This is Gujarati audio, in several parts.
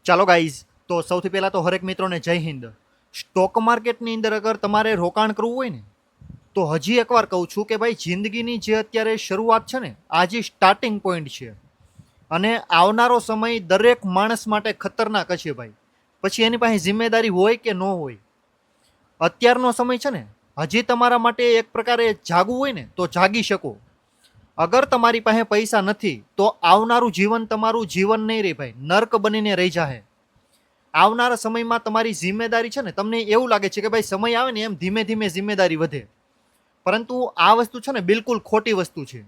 ચાલો ગાઈઝ, તો સૌથી પહેલાં તો હરેક મિત્રોને જય હિન્દ. સ્ટોક માર્કેટની અંદર અગર તમારે રોકાણ કરવું હોય ને, તો હજી એકવાર કહું છું કે ભાઈ જિંદગીની જે અત્યારે શરૂઆત છે ને, આ જે સ્ટાર્ટિંગ પોઈન્ટ છે અને આવનારો સમય દરેક માણસ માટે ખતરનાક છે ભાઈ. પછી એની પાસે જિમ્મેદારી હોય કે ન હોય, અત્યારનો સમય છે ને, હજી તમારા માટે એક પ્રકારે જાગવું હોય ને તો જાગી શકો. અગર તમારી પાસે પૈસા નથી તો આવનારું જીવન તમારું જીવન નહીં રહે ભાઈ, નર્ક બનીને રહી જાહે. આવનારા સમયમાં તમારી જિમ્મેદારી છે ને, તમને એવું લાગે છે કે ભાઈ સમય આવે ને એમ ધીમે ધીમે જિમ્મેદારી વધે, પરંતુ આ વસ્તુ છે ને બિલકુલ ખોટી વસ્તુ છે.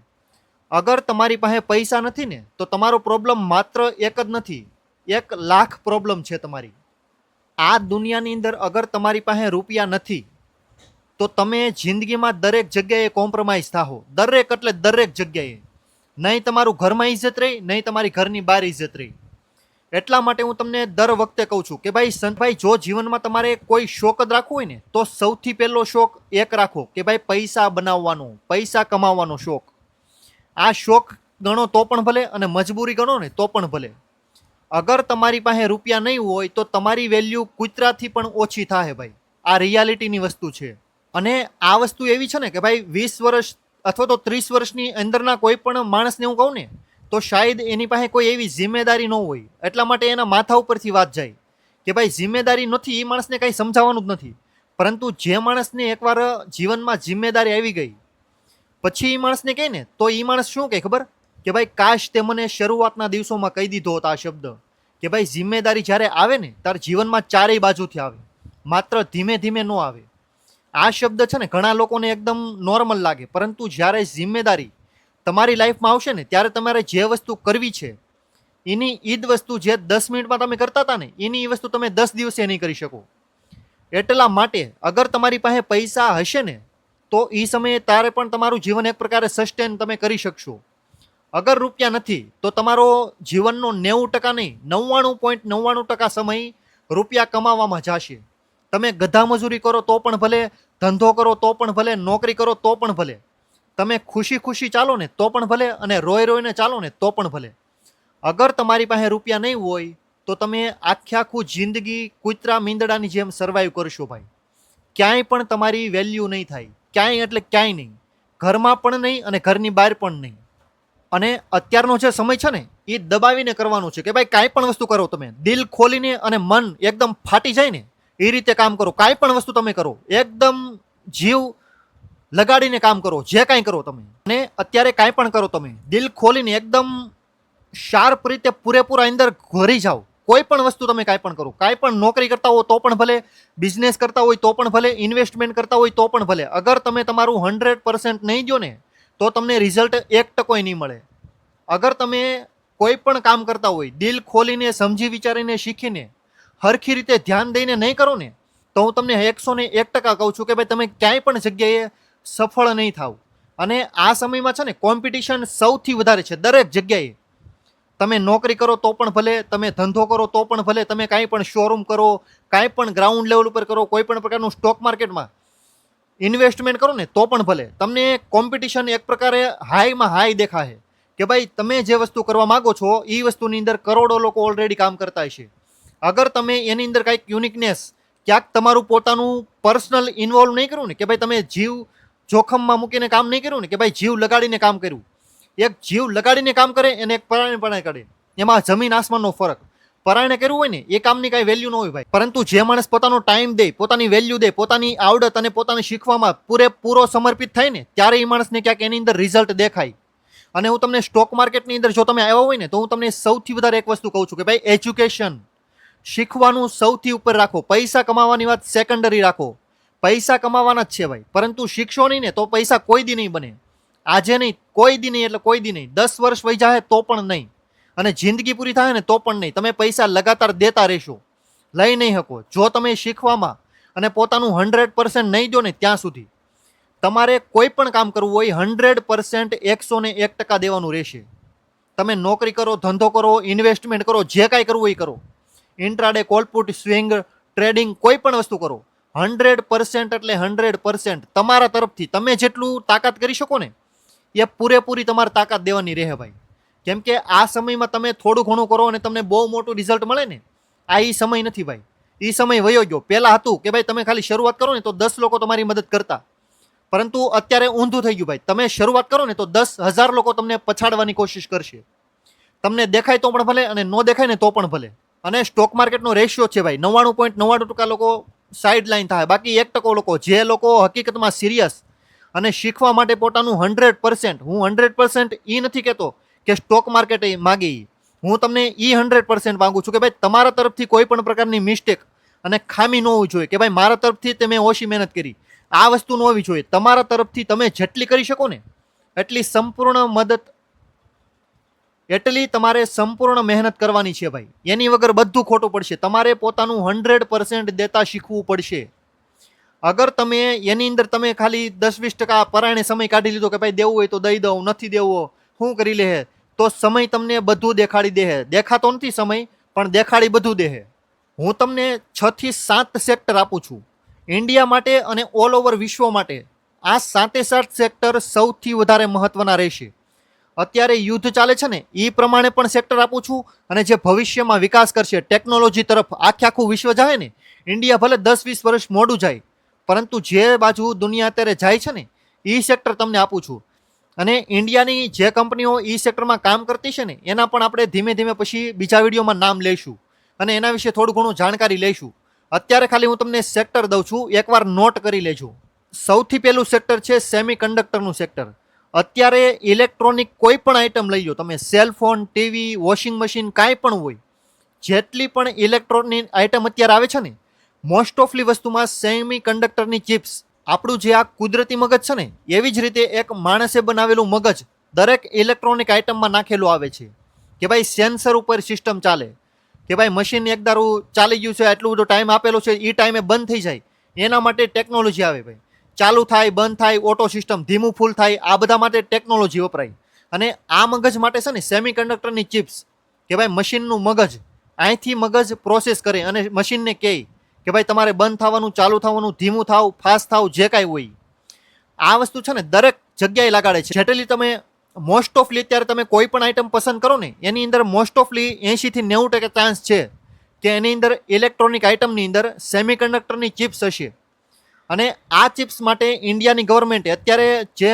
અગર તમારી પાસે પૈસા નથી ને તો તમારો પ્રોબ્લેમ માત્ર એક જ નથી, 1,00,000 પ્રોબ્લેમ છે તમારી. આ દુનિયાની અંદર અગર તમારી પાસે રૂપિયા નથી તો તમે જિંદગીમાં દરેક જગ્યાએ કોમ્પ્રોમાઇઝ થાહો, દરેક એટલે દરેક જગ્યાએ. નહીં તમારું ઘરમાં ઇજ્જત રહી, નહીં તમારી ઘરની બહાર ઇજ્જત રહી. એટલા માટે હું તમને દર વખતે કહું છું કે ભાઈ સંતભાઈ, જો જીવનમાં તમારે કોઈ શોખ જ રાખવો હોય ને તો સૌથી પહેલો શોખ એક રાખો કે ભાઈ પૈસા બનાવવાનો, પૈસા કમાવાનો શોખ. આ શોખ ગણો તો પણ ભલે અને મજબૂરી ગણો ને તો પણ ભલે. અગર તમારી પાસે રૂપિયા નહીં હોય તો તમારી વેલ્યુ કૂતરાથી પણ ઓછી થાય ભાઈ. આ રિયાલિટીની વસ્તુ છે. અને આ વસ્તુ એવી છે ને કે ભાઈ 20 વર્ષ અથવા તો 30 વર્ષની અંદરના કોઈ પણ માણસને હું કહું ને તો શાયદ એની પાસે કોઈ એવી જિમ્મેદારી ન હોય, એટલા માટે એના માથા ઉપરથી વાત જાય કે ભાઈ જિમ્મેદારી નથી, એ માણસને કંઈ સમજાવવાનું જ નથી. પરંતુ જે માણસને એકવાર જીવનમાં જિમ્મેદારી આવી ગઈ પછી એ માણસને કહે ને તો એ માણસ શું કહે ખબર? કે ભાઈ કાશ તે મને શરૂઆતના દિવસોમાં કહી દીધો હતો આ શબ્દ કે ભાઈ જિમ્મેદારી જ્યારે આવે ને ત્યારે જીવનમાં ચારેય બાજુથી આવે, માત્ર ધીમે ધીમે ન આવે. આ શબ્દ છે ને ઘણા લોકોને એકદમ નોર્મલ લાગે, પરંતુ જ્યારે જિમ્મેદારી તમારી લાઈફમાં આવશે ને ત્યારે તમારે જે વસ્તુ કરવી છે એની ઈ જ વસ્તુ જે 10 મિનિટમાં તમે કરતા હતા ને એની એ વસ્તુ તમે 10 દિવસે નહીં કરી શકો. એટલા માટે અગર તમારી પાસે પૈસા હશે ને તો એ સમયે ત્યારે પણ તમારું જીવન એક પ્રકારે સસ્ટેન તમે કરી શકશો. અગર રૂપિયા નથી તો તમારો જીવનનો 90% નહીં, 99.99% સમય રૂપિયા કમાવામાં જશે. તમે ગધા મજૂરી કરો તો પણ ભલે, ધંધો કરો તો પણ ભલે, નોકરી કરો તો પણ ભલે, તમે ખુશી ખુશી ચાલો ને તો પણ ભલે, અને રોઈ રોઈને ચાલો ને તો પણ ભલે. અગર તમારી પાસે રૂપિયા નહીં હોય તો તમે આખું જિંદગી કૂતરા મીંદડાની જેમ સર્વાઈવ કરશો ભાઈ. ક્યાંય પણ તમારી વેલ્યુ નહીં થાય, ક્યાંય એટલે ક્યાંય નહીં, ઘરમાં પણ નહીં અને ઘરની બહાર પણ નહીં. અને અત્યારનો જે સમય છે ને એ દબાવીને કરવાનું છે કે ભાઈ કાંઈ પણ વસ્તુ કરો, તમે દિલ ખોલીને અને મન એકદમ ફાટી જાય ને એ રીતે કામ કરો. કાંઈ પણ વસ્તુ તમે કરો એકદમ જીવ લગાડીને કામ કરો, જે કાંઈ કરો તમે. અને અત્યારે કાંઈ પણ કરો તમે દિલ ખોલીને એકદમ શાર્પ રીતે પૂરેપૂરા અંદર ઘરી જાઓ. કોઈ પણ વસ્તુ તમે કાંઈ પણ કરો, કાંઈ પણ નોકરી કરતા હો તો પણ ભલે, બિઝનેસ કરતા હોય તો પણ ભલે, ઇન્વેસ્ટમેન્ટ કરતા હોય તો પણ ભલે. અગર તમે તમારું 100% નહીં દો ને તો તમને રિઝલ્ટ 1% નહીં મળે. અગર તમે કોઈ પણ કામ કરતા હોય દિલ ખોલીને, સમજી વિચારીને, શીખીને, હરખી રીતે ધ્યાન દઈને નહીં કરો ને તો હું તમને 101% કહું છું કે ભાઈ તમે ક્યાંય પણ જગ્યાએ સફળ નહીં થાવ. અને આ સમયમાં છે ને કોમ્પિટિશન સૌથી વધારે છે દરેક જગ્યાએ. તમે નોકરી કરો તો પણ ભલે, તમે ધંધો કરો તો પણ ભલે, તમે કાંઈ પણ શોરૂમ કરો, કાંઈ પણ ગ્રાઉન્ડ લેવલ ઉપર કરો, કોઈ પણ પ્રકારનું સ્ટોક માર્કેટમાં ઇન્વેસ્ટમેન્ટ કરો ને તો પણ ભલે, તમને કોમ્પિટિશન એક પ્રકારે હાઈમાં હાઈ દેખાશે કે ભાઈ તમે જે વસ્તુ કરવા માગો છો એ વસ્તુની અંદર કરોડો લોકો ઓલરેડી કામ કરતા હશે. અગર તમે એની અંદર કાંઈક યુનિકનેસ, ક્યાંક તમારું પોતાનું પર્સનલ ઇન્વોલ્વ નહીં કર્યું ને કે ભાઈ તમે જીવ જોખમમાં મૂકીને કામ નહીં કર્યું ને કે ભાઈ જીવ લગાડીને કામ કર્યું. એક જીવ લગાડીને કામ કરે અને એક પરાયણપણે કરે, એમાં જમીન આસમાનનો ફરક. પરાયણે કર્યું હોય ને એ કામની કાંઈ વેલ્યુ ન હોય ભાઈ, પરંતુ જે માણસ પોતાનો ટાઈમ દે, પોતાની વેલ્યુ દે, પોતાની આવડત અને પોતાને શીખવામાં પૂરેપૂરો સમર્પિત થાય ને ત્યારે એ માણસને ક્યાંક એની અંદર રિઝલ્ટ દેખાય. અને હું તમને સ્ટોક માર્કેટની અંદર જો તમે આવ્યા હોય ને તો હું તમને સૌથી વધારે એક વસ્તુ કહું છું કે ભાઈ એજ્યુકેશન, શીખવાનું સૌથી ઉપર રાખો. પૈસા કમાવાની વાત સેકન્ડરી રાખો, પૈસા કમાવાના જ છે ભાઈ, પરંતુ શીખશો નહીં ને તો પૈસા કોઈ દી નહીં બને. આજે નહીં, કોઈ દી નહીં, એટલે કોઈ દી નહીં. 10 વર્ષ વહી જાય તો પણ નહીં, અને જિંદગી પૂરી થાય ને તો પણ નહીં. તમે પૈસા લગાતાર દેતા રહેશો, લઈ નહીં શકો જો તમે શીખવામાં અને પોતાનું 100% નહીં દો ને ત્યાં સુધી. તમારે કોઈ પણ કામ કરવું હોય 100% 101% દેવાનું રહેશે. તમે નોકરી કરો, ધંધો કરો, ઇન્વેસ્ટમેન્ટ કરો, જે કાંઈ કરવું એ કરો, ઇન્ટ્રાડે, કોલપુટ, સ્વિંગ ટ્રેડિંગ, કોઈ પણ વસ્તુ કરો, 100% એટલે 100% તમારા તરફથી તમે જેટલું તાકાત કરી શકો ને એ પૂરેપૂરી તમારે તાકાત દેવાની રહે ભાઈ. કેમ કે આ સમયમાં તમે થોડું ઘણું કરો અને તમને બહુ મોટું રિઝલ્ટ મળે ને આ ઈ સમય નથી ભાઈ, ઈ સમય વયો ગયો. પહેલા હતું કે ભાઈ તમે ખાલી શરૂઆત કરો ને તો 10 લોકો તમારી મદદ કરતા, પરંતુ અત્યારે ઊંધું થઈ ગયું ભાઈ. તમે શરૂઆત કરો ને તો 10,000 લોકો તમને પછાડવાની કોશિશ કરશે. તમને દેખાય તો પણ ભલે અને ન દેખાય ને તો પણ ભલે. અને સ્ટોક માર્કેટનો રેશિયો છે ભાઈ, 99.99% લોકો સાઇડ લાઈન થાય, બાકી 1% લોકો, જે લોકો હકીકતમાં સિરિયસ અને શીખવા માટે પોતાનું 100%, હું 100% એ નથી કહેતો કે સ્ટોક માર્કેટ માગી, હું તમને 100% માંગુ છું કે ભાઈ તમારા તરફથી કોઈ પણ પ્રકારની મિસ્ટેક અને ખામી ન હોવી જોઈએ કે ભાઈ મારા તરફથી તમે ઓછી મહેનત કરી, આ વસ્તુ ન હોવી જોઈએ. તમારા તરફથી તમે જેટલી કરી શકો ને એટલી સંપૂર્ણ મદદ, એટલી તમારે સંપૂર્ણ મહેનત કરવાની છે ભાઈ. એની વગર બધું ખોટું પડશે. તમારે પોતાનું 100% દેતા શીખવું પડશે. અગર તમે એની અંદર તમે ખાલી 10-20% પરાયણે સમય કાઢી લીધો કે ભાઈ દેવું હોય તો દઈ દઉં, નથી દેવો શું કરી લે, તો સમય તમને બધું દેખાડી દે. દેખાતો નથી સમય, પણ દેખાડી બધું દે. હું તમને 6 થી 7 સેક્ટર આપું છું ઇન્ડિયા માટે અને ઓલ ઓવર વિશ્વ માટે. આ 7 સેક્ટર સૌથી વધારે મહત્વના રહેશે. અત્યારે યુદ્ધ ચાલે છે ને એ પ્રમાણે પણ સેક્ટર આપું છું, અને જે ભવિષ્યમાં વિકાસ કરશે ટેકનોલોજી તરફ આખું વિશ્વ જાય ને, ઇન્ડિયા ભલે 10-20 વર્ષ મોડું જાય, પરંતુ જે બાજુ દુનિયા અત્યારે જાય છે ને એ સેક્ટર તમને આપું છું. અને ઇન્ડિયાની જે કંપનીઓ એ સેક્ટરમાં કામ કરતી છે ને એના પણ આપણે ધીમે ધીમે પછી બીજા વિડીયોમાં નામ લઈશું અને એના વિશે થોડું ઘણું જાણકારી લઈશું. અત્યારે ખાલી હું તમને સેક્ટર દઉં છું, એકવાર નોટ કરી લેજો. સૌથી પહેલું સેક્ટર છે સેમી કન્ડક્ટરનું સેક્ટર. અત્યારે ઇલેક્ટ્રોનિક કોઈ પણ આઈટમ લઈ લો તમે, સેલફોન, ટીવી, વોશિંગ મશીન, કાંઈ પણ હોય, જેટલી પણ ઇલેક્ટ્રોનિક આઈટમ અત્યારે આવે છે ને, મોસ્ટ ઓફલી વસ્તુમાં સેમી કન્ડક્ટરની ચિપ્સ, આપણું જે આ કુદરતી મગજ છે ને એવી જ રીતે એક માણસે બનાવેલું મગજ દરેક ઇલેક્ટ્રોનિક આઈટમમાં નાખેલું આવે છે. કે ભાઈ સેન્સર ઉપર સિસ્ટમ ચાલે, કે ભાઈ મશીન એક દારૂ ચાલી ગયું છે, એટલું બધો ટાઈમ આપેલો છે, એ ટાઈમે બંધ થઈ જાય, એના માટે ટેકનોલોજી આવે ભાઈ. ચાલુ થાય, બંધ થાય, ઓટો સિસ્ટમ, ધીમું ફૂલ થાય, આ બધા માટે ટેકનોલોજી વપરાય. અને આ મગજ માટે છે ને સેમી કન્ડક્ટરની ચિપ્સ, કે ભાઈ મશીનનું મગજ અહીંથી મગજ પ્રોસેસ કરે અને મશીનને કહે કે ભાઈ તમારે બંધ થવાનું, ચાલુ થવાનું, ધીમું થાવ, ફાસ્ટ થાવ, જે કાંઈ હોય. આ વસ્તુ છે ને દરેક જગ્યાએ લગાડે છે. જેટલી તમે મોસ્ટ ઓફલી અત્યારે તમે કોઈ પણ આઈટમ પસંદ કરો ને એની અંદર મોસ્ટ ઓફલી 80 થી 90% ચાન્સ છે કે એની અંદર ઇલેક્ટ્રોનિક આઈટમની અંદર સેમી કન્ડક્ટરની ચિપ્સ હશે. અને આ ચિપ્સ માટે ઇન્ડિયાની ગવર્મેન્ટે અત્યારે જે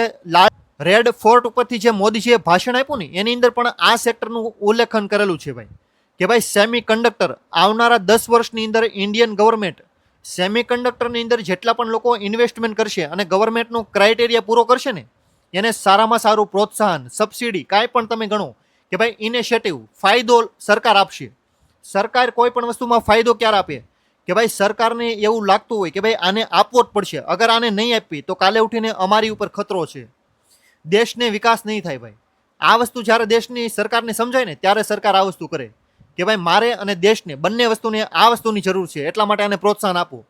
રેડ ફોર્ટ ઉપરથી જે મોદીજીએ ભાષણ આપ્યું ને એની અંદર પણ આ સેક્ટરનું ઉલ્લેખન કરેલું છે ભાઈ, કે ભાઈ સેમી કન્ડક્ટર આવનારા 10 વર્ષની અંદર ઇન્ડિયન ગવર્મેન્ટ સેમી કન્ડક્ટરની અંદર જેટલા પણ લોકો ઇન્વેસ્ટમેન્ટ કરશે અને ગવર્મેન્ટનું ક્રાઇટેરિયા પૂરો કરશે ને એને સારામાં સારું પ્રોત્સાહન, સબસિડી, કાંઈ પણ તમે ગણો કે ભાઈ ઇનિશિયેટિવ, ફાયદો સરકાર આપશે. સરકાર કોઈ પણ વસ્તુમાં ફાયદો ક્યારે આપે કે ભાઈ સરકારને એવું લાગતું હોય કે ભાઈ આને આપવો જ પડશે, અગર આને નહીં આપવી તો કાલે ઉઠીને અમારી ઉપર ખતરો છે, દેશને વિકાસ નહીં થાય ભાઈ. આ વસ્તુ જ્યારે દેશની સરકારને સમજાય ને ત્યારે સરકાર આ વસ્તુ કરે કે ભાઈ મારે અને દેશને બંને વસ્તુને આ વસ્તુની જરૂર છે, એટલા માટે આને પ્રોત્સાહન આપો.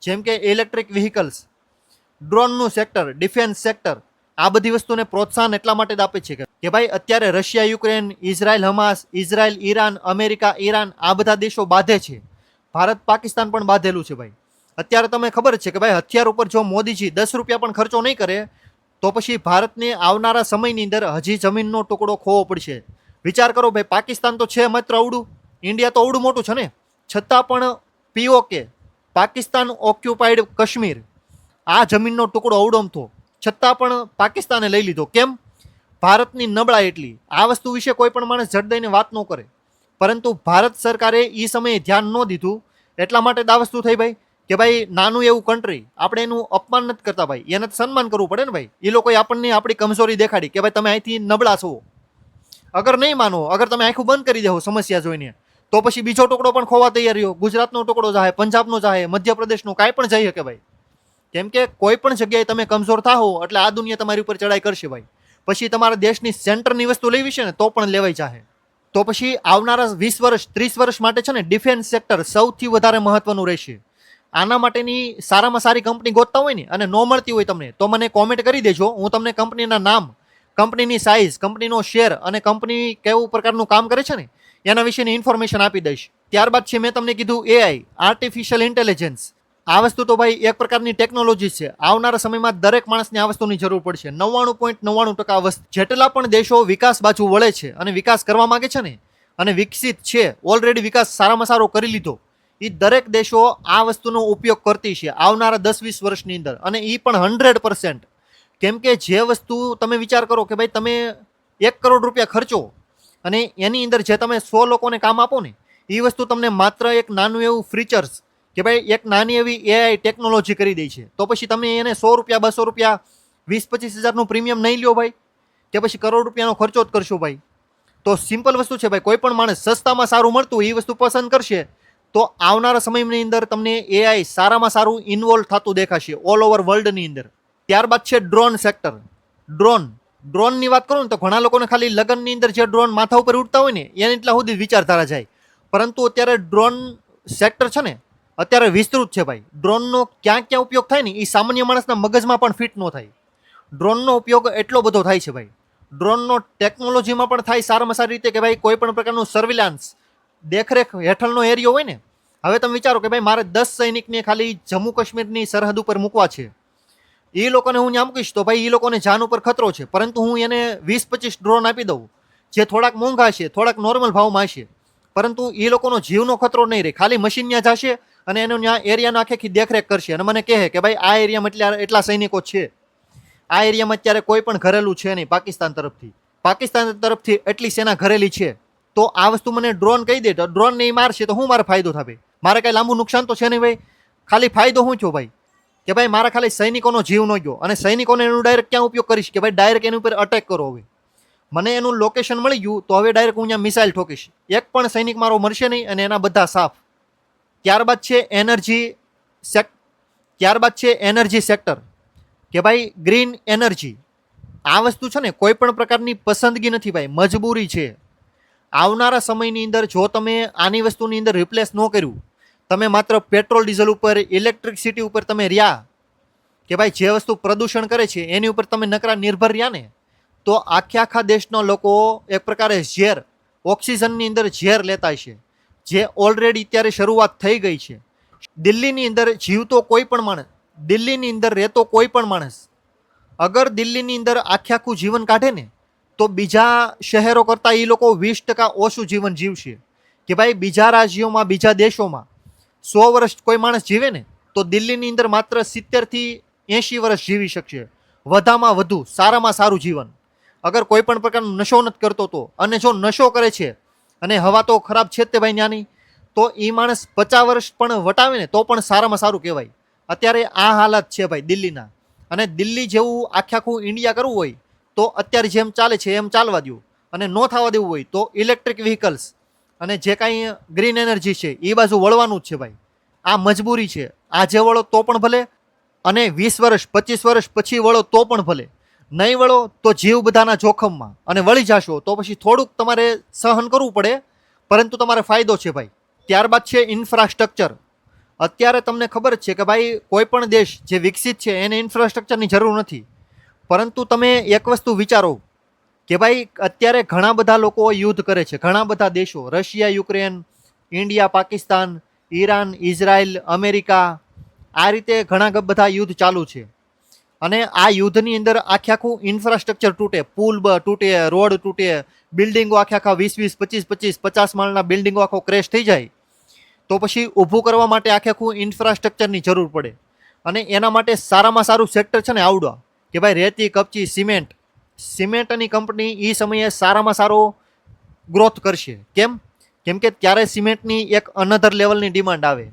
જેમ કે ઇલેક્ટ્રિક વ્હીકલ્સ, ડ્રોનનું સેક્ટર, ડિફેન્સ સેક્ટર, આ બધી વસ્તુને પ્રોત્સાહન એટલા માટે જ આપે છે કે ભાઈ અત્યારે Russia Ukraine, Israel Hamas, Israel Iran, America Iran, આ બધા દેશો બાંધે છે. ભારત પાકિસ્તાન પણ બાંધેલું છે ભાઈ. અત્યારે તમે ખબર છે કે ભાઈ હથિયાર ઉપર જો મોદીજી 10 રૂપિયા પણ ખર્ચો નહીં કરે તો પછી ભારતને આવનારા સમયની અંદર હજી જમીનનો ટુકડો ખોવો પડશે. વિચાર કરો ભાઈ, પાકિસ્તાન તો છે માત્ર અવડું, ઇન્ડિયા તો અવડું મોટું છે ને, છતાં પણ POK, પાકિસ્તાન ઓક્યુપાઈડ કાશ્મીર, આ જમીનનો ટુકડો અવડોમતો, છતાં પણ પાકિસ્તાને લઈ લીધો. કેમ? ભારતની નબળાઈ એટલી. આ વસ્તુ વિશે કોઈ પણ માણસ જડ દઈને વાત ન કરે, પરંતુ ભારત સરકારે એ સમયે ધ્યાન ન દીધું, એટલા માટે આ વસ્તુ થઈ ભાઈ કે ભાઈ નાનું એવું કન્ટ્રી, આપણે એનું અપમાન નથી કરતા ભાઈ, એને સન્માન કરવું પડે ને ભાઈ. એ લોકોએ આપણને આપણી કમજોરી દેખાડી કે ભાઈ તમે અહીંથી નબળા છો. અગર નહીં માનો, અગર તમે આખું બંધ કરી દેવો સમસ્યા જોઈને, તો પછી બીજો ટુકડો પણ ખોવા તૈયાર રહ્યો, ગુજરાતનો ટુકડો જાહે, પંજાબનો જાહે, મધ્યપ્રદેશનો, કાંઈ પણ જઈ શકે ભાઈ. કેમ કે કોઈ પણ જગ્યાએ તમે કમજોર થાઓ એટલે આ દુનિયા તમારી ઉપર ચડાઈ કરશે ભાઈ. પછી તમારા દેશની સેન્ટરની વસ્તુ લેવી છે ને તો પણ લેવાઈ જાહે. તો પછી આવનારા 20 વર્ષ 30 વર્ષ માટે છે ને ડિફેન્સ સેક્ટર સૌથી વધારે મહત્વનું રહેશે. આના માટેની સારામાં સારી કંપની ગોતતા હોય ને અને ન મળતી હોય તમને, તો મને કોમેન્ટ કરી દેજો. હું તમને કંપનીના નામ, કંપનીની સાઇઝ, કંપનીનો શેર અને કંપની કેવું પ્રકારનું કામ કરે છે ને એના વિશેની ઇન્ફોર્મેશન આપી દઈશ. ત્યારબાદ છે મેં તમને કીધું AI, આર્ટિફિશિયલ ઇન્ટેલિજન્સ. આ વસ્તુ તો ભાઈ એક પ્રકારની ટેકનોલોજી છે. આવનારા સમયમાં દરેક માણસને આ વસ્તુની જરૂર પડશે. 99.99% જેટલા પણ દેશો વિકાસ બાજુ વળે છે અને વિકાસ કરવા માંગે છે ને, અને વિકસિત છે, ઓલરેડી વિકાસ સારામાં સારો કરી લીધો, એ દરેક દેશો આ વસ્તુનો ઉપયોગ કરતી છે આવનારા 10-20 વર્ષની અંદર, અને એ પણ 100%. કેમ કે જે વસ્તુ તમે વિચાર કરો કે ભાઈ તમે 1 કરોડ રૂપિયા ખર્ચો અને એની અંદર જે તમે 100 લોકોને કામ આપો ને, એ વસ્તુ તમને માત્ર એક નાનું એવું ફીચર્સ કે ભાઈ એક નાની એવી એઆઈ ટેકનોલોજી કરી દે છે, તો પછી તમે એને 100 રૂપિયા 200 રૂપિયા 20-25 હજારનું પ્રીમિયમ નહીં લ્યો ભાઈ, કે પછી કરોડ રૂપિયાનો ખર્ચો જ કરશો ભાઈ? તો સિમ્પલ વસ્તુ છે ભાઈ, કોઈ પણ માણસ સસ્તામાં સારું મળતું એ વસ્તુ પસંદ કરશે, તો આવનારા સમયની અંદર તમને એઆઈ સારામાં સારું ઇન્વોલ્વ થતું દેખાશે ઓલ ઓવર વર્લ્ડની અંદર. ત્યારબાદ છે ડ્રોન સેક્ટર. ડ્રોનની વાત કરું ને તો ઘણા લોકોને ખાલી લગ્નની અંદર જે ડ્રોન માથા ઉપર ઉડતા હોય ને એને એટલા સુધી વિચારધારા જાય, પરંતુ અત્યારે ડ્રોન સેક્ટર છે ને અત્યારે વિસ્તૃત છે ભાઈ. ડ્રોનનો ક્યાં ક્યાં ઉપયોગ થાય ને એ સામાન્ય માણસના મગજમાં પણ ફિટ ન થાય. ડ્રોનનો ઉપયોગ એટલો બધો થાય છે ભાઈ. ડ્રોનનો ટેકનોલોજીમાં પણ થાય સારામાં સારી રીતે કે ભાઈ કોઈ પણ પ્રકારનું સર્વિલાન્સ દેખરેખ હેઠળનો એરિયો હોય ને, હવે તમે વિચારો કે ભાઈ મારે 10 સૈનિકને ખાલી જમ્મુ કાશ્મીરની સરહદ ઉપર મૂકવા છે, એ લોકોને હું ત્યાં મૂકીશ તો ભાઈ એ લોકોને જાન ઉપર ખતરો છે, પરંતુ હું એને 20-25 ડ્રોન આપી દઉં જે થોડાક મોંઘા છે, થોડાક નોર્મલ ભાવમાં હશે, પરંતુ એ લોકોનો જીવનો ખતરો નહીં રહે. ખાલી મશીન ત્યાં જશે અને એનો ત્યાં એરિયાનો આખી દેખરેખ કરશે અને મને કહે કે ભાઈ આ એરિયામાં એટલા સૈનિકો છે, આ એરિયામાં અત્યારે કોઈ પણ ઘરેલું છે નહીં પાકિસ્તાન તરફથી એટલી સેના ઘરેલી છે, તો આ વસ્તુ મને ડ્રોન કહી દે તો ડ્રોન ને મારશે તો હું મારે ફાયદો થાય? મારે કઈ લાંબુ નુકસાન તો છે નહીં ભાઈ. ખાલી ફાયદો શું થયો ભાઈ કે ભાઈ મારા ખાલી સૈનિકોનો જીવ ન ગયો, અને સૈનિકોને એનું ડાયરેક્ટ ક્યાં ઉપયોગ કરીશ કે ભાઈ ડાયરેક્ટ એની ઉપર અટેક કરો. હવે મને એનું લોકેશન મળી ગયું તો હવે ડાયરેક્ટ હું ત્યાં મિસાઇલ ઠોકીશ, એક પણ સૈનિક મારો મરશે નહીં અને એના બધા સાફ. ત્યારબાદ છે એનર્જી સેક્ટર કે ભાઈ ગ્રીન એનર્જી. આ વસ્તુ છે ને કોઈ પણ પ્રકારની પસંદગી નથી ભાઈ, મજબૂરી છે. આવનારા સમયની અંદર જો તમે આની વસ્તુની અંદર રિપ્લેસ ન કર્યું, તમે માત્ર પેટ્રોલ ડીઝલ ઉપર ઇલેક્ટ્રિસિટી ઉપર તમે રહ્યા કે ભાઈ જે વસ્તુ પ્રદૂષણ કરે છે એની ઉપર તમે નકરા નિર્ભર રહ્યા ને, તો આખા દેશના લોકો એક પ્રકારે ઝેર, ઓક્સિજનની અંદર ઝેર લેતા છે, જે ઓલરેડી અત્યારે શરૂઆત થઈ ગઈ છે. દિલ્હીની અંદર જીવતો કોઈ પણ માણસ, દિલ્હીની અંદર રહેતો કોઈ પણ માણસ અગર દિલ્હીની અંદર આખું જીવન કાઢે ને તો બીજા શહેરો કરતાં એ લોકો 20% ઓછું જીવન જીવશે. કે ભાઈ બીજા રાજ્યોમાં બીજા દેશોમાં 100 વર્ષ કોઈ માણસ જીવે ને તો દિલ્હીની અંદર માત્ર 70-80 વર્ષ જીવી શકશે, વધામાં વધુ સારામાં સારું જીવન. અગર કોઈ પણ પ્રકારનો નશો નથી કરતો તો, અને જો નશો કરે છે અને હવા તો ખરાબ છે જ તે ભાઈ ત્યાંની, તો એ માણસ 50 વર્ષ પણ વટાવે ને તો પણ સારામાં સારું કહેવાય. અત્યારે આ હાલત છે ભાઈ દિલ્હીના, અને દિલ્હી જેવું આખું ઇન્ડિયા કરવું હોય તો અત્યારે જેમ ચાલે છે એમ ચાલવા દો, અને ન થવા દેવું હોય તો ઇલેક્ટ્રિક વ્હીકલ્સ અને જે કાંઈ ગ્રીન એનર્જી છે એ બાજુ વળવાનું જ છે ભાઈ. આ મજબૂરી છે. આજે વળો તો પણ ભલે, અને 20 વર્ષ 25 વર્ષ પછી વળો તો પણ ભલે, નહીં વળો તો જીવ બધાના જોખમમાં, અને વળી જશો તો પછી થોડુંક તમારે સહન કરવું પડે, પરંતુ તમારે ફાયદો છે ભાઈ. ત્યારબાદ છે ઇન્ફ્રાસ્ટ્રક્ચર. અત્યારે તમને ખબર જ છે કે ભાઈ કોઈ પણ દેશ જે વિકસિત છે એને ઇન્ફ્રાસ્ટ્રક્ચરની જરૂર નથી, પરંતુ તમે એક વસ્તુ વિચારો કે ભાઈ અત્યારે ઘણા બધા લોકો યુદ્ધ કરે છે, ઘણા બધા દેશો, Russia, Ukraine, India, Pakistan, Iran, Israel, America, આ રીતે ઘણા બધા યુદ્ધ ચાલુ છે. અને આ યુદ્ધની અંદર આખું ઇન્ફ્રાસ્ટ્રક્ચર તૂટે, પુલ તૂટે, રોડ તૂટે, બિલ્ડિંગો આખા 20-20, 25-25, 50 માળના બિલ્ડિંગો આખો ક્રેશ થઈ જાય, તો પછી ઊભું કરવા માટે આખું ઇન્ફ્રાસ્ટ્રક્ચરની જરૂર પડે. અને એના માટે સારામાં સારું સેક્ટર છે ને આવડો કે ભાઈ રેતી, કપચી, સિમેન્ટની કંપની એ સમયે સારામાં સારો ગ્રોથ કરશે. કેમ કે ત્યારે સિમેન્ટની એક અનધર લેવલની ડિમાન્ડ આવે,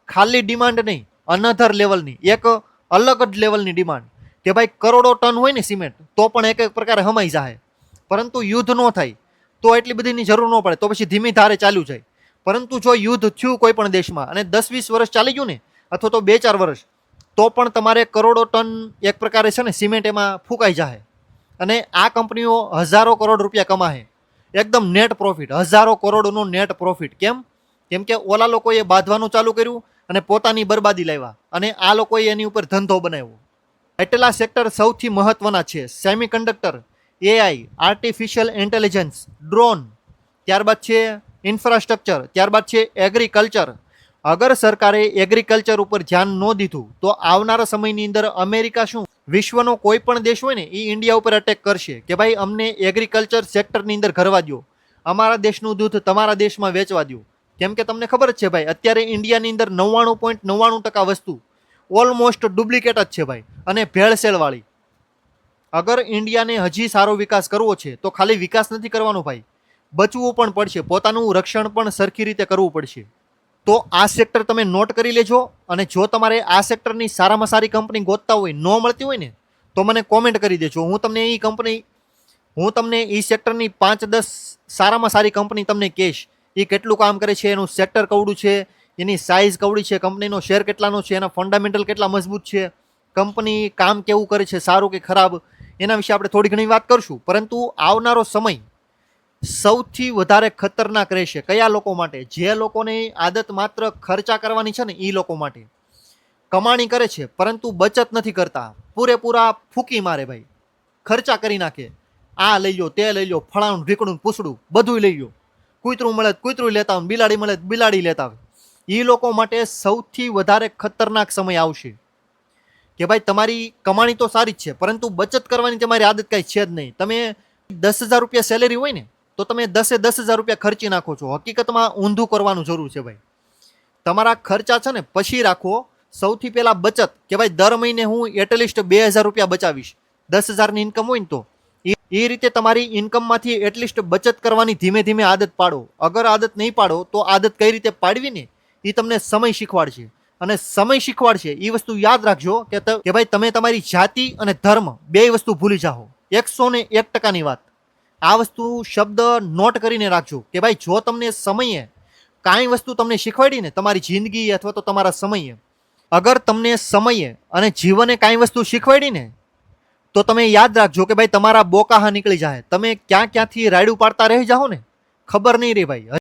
ખાલી ડિમાન્ડ નહીં, અનધર લેવલની એક અલગ જ લેવલની ડિમાન્ડ, કે ભાઈ કરોડો ટન હોય ને સિમેન્ટ તો પણ એક પ્રકારે હમાઈ જાય, પરંતુ યુદ્ધ ન થાય તો એટલી બધીની જરૂર ન પડે, તો પછી ધીમી ધારે ચાલ્યું જાય. પરંતુ જો યુદ્ધ થયું કોઈ પણ દેશમાં અને 10-20 વર્ષ ચાલી ગયું ને, અથવા તો 2-4 વર્ષ, તો પણ તમારે કરોડો ટન એક પ્રકારે છે ને સિમેન્ટ એમાં ફૂંકાઈ જાય, અને આ કંપનીઓ હજારો કરોડ રૂપિયા કમાશે, એકદમ નેટ પ્રોફિટ, હજારો કરોડનું નેટ પ્રોફિટ. કેમ કે ઓલા લોકોએ બાંધવાનું ચાલુ કર્યું અને પોતાની બરબાદી લાવ્યા, અને આ લોકોએ એની ઉપર ધંધો બનાવ્યો. એટલા સેક્ટર સૌથી મહત્વના છે: semiconductor, AI, artificial intelligence, drone, ત્યારબાદ છે ઇન્ફ્રાસ્ટ્રક્ચર, ત્યારબાદ છે એગ્રીકલ્ચર. અગર સરકારે એગ્રીકલ્ચર ઉપર ધ્યાન ન દીધું તો આવનારા સમયની અંદર અમેરિકા શું, વિશ્વનો કોઈ પણ દેશ હોય ને એ ઇન્ડિયા ઉપર અટેક કરશે કે ભાઈ અમને એગ્રીકલ્ચર સેક્ટરની અંદર કરવા દો, અમારા દેશનું દૂધ તમારા દેશમાં વેચવા દો. કેમ કે તમને ખબર જ છે ભાઈ, અત્યારે ઇન્ડિયાની અંદર 99.99% વસ્તુ ઓલમોસ્ટ ડુપ્લિકેટ જ છે ભાઈ, અને ભેળસેળવાળી. અગર ઇન્ડિયાને હજી સારો વિકાસ કરવો છે તો ખાલી વિકાસ નથી કરવાનો ભાઈ, બચવું પણ પડશે, પોતાનું રક્ષણ પણ સરખી રીતે કરવું પડશે. તો આ સેક્ટર તમે નોટ કરી લેજો. અને જો તમારે આ સેક્ટરની સારામાં સારી કંપની ગોતતા હોય, ન મળતી હોય ને, તો મને કોમેન્ટ કરી દેજો. હું તમને એ સેક્ટરની 5-10 સારામાં સારી કંપની તમને કહીશ. એ કેટલું કામ કરે છે, એનું સેક્ટર કવડું છે, એની સાઇઝ કવડી છે, કંપનીનો શેર કેટલાનો છે, એના ફંડામેન્ટલ કેટલા મજબૂત છે, કંપની કામ કેવું કરે છે, સારું કે ખરાબ, એના વિશે આપણે થોડી ઘણી વાત કરશું. પરંતુ આવનારો સમય સૌથી વધારે ખતરનાક રહેશે કયા લોકો માટે? જે લોકોની આદત માત્ર ખર્ચા કરવાની છે ને, એ લોકો માટે. કમાણી કરે છે પરંતુ બચત નથી કરતા, પૂરેપૂરા ફૂકી મારે ભાઈ, ખર્ચા કરી નાખે. આ લઈ લો, તે લઈ લો, ફળાણું ઢીકણું પૂછડું બધું લઈ લો, કૂતરું મળે કૂતરું લેતા હોય, બિલાડી મળે બિલાડી લેતા હોય. એ લોકો માટે સૌથી વધારે ખતરનાક સમય આવશે કે ભાઈ તમારી કમાણી તો સારી જ છે, પરંતુ બચત કરવાની તમારી આદત કાંઈ છે જ નહીં. તમે 10,000 રૂપિયા સેલેરી હોય ને, તો તમે 10,000 રૂપિયા ખર્ચી નાખો છો. હકીકતમાં ઊંધું કરવાનું જરૂર છે ભાઈ. તમારા ખર્ચા છે ને પછી રાખો. સૌથી પહેલા બચત, કે ભાઈ દર મહિને હું એટલીસ્ટ 2,000 રૂપિયા બચાવીશ. 10,000ની ઇન્કમ હોય ને તો એ રીતે તમારી ઇન્કમમાંથી એટલીસ્ટ બચત કરવાની ધીમે ધીમે આદત પાડો. અગર આદત નહીં પાડો તો આદત કઈ રીતે પાડવી ને એ તમને સમય શીખવાડશે. અને સમય શીખવાડશે એ વસ્તુ યાદ રાખજો કે ભાઈ તમે તમારી જાતિ અને ધર્મ બે વસ્તુ ભૂલી જાઓ. 101%ની વાત. આ વસ્તુ શબ્દ નોટ કરીને રાખજો કે ભાઈ જો તમને સમયે કાંઈ વસ્તુ તમને શીખવાડી ને, તમારી જિંદગી અથવા તો તમારા સમયે, અગર તમને સમયે અને જીવને કાંઈ વસ્તુ શીખવાડી ને, તો તમે યાદ રાખજો કે ભાઈ તમારા બોકાહા નીકળી જાય. તમે ક્યાંથી રાયડું પાડતા રહી જાઓ ને, ખબર નહીં રે ભાઈ.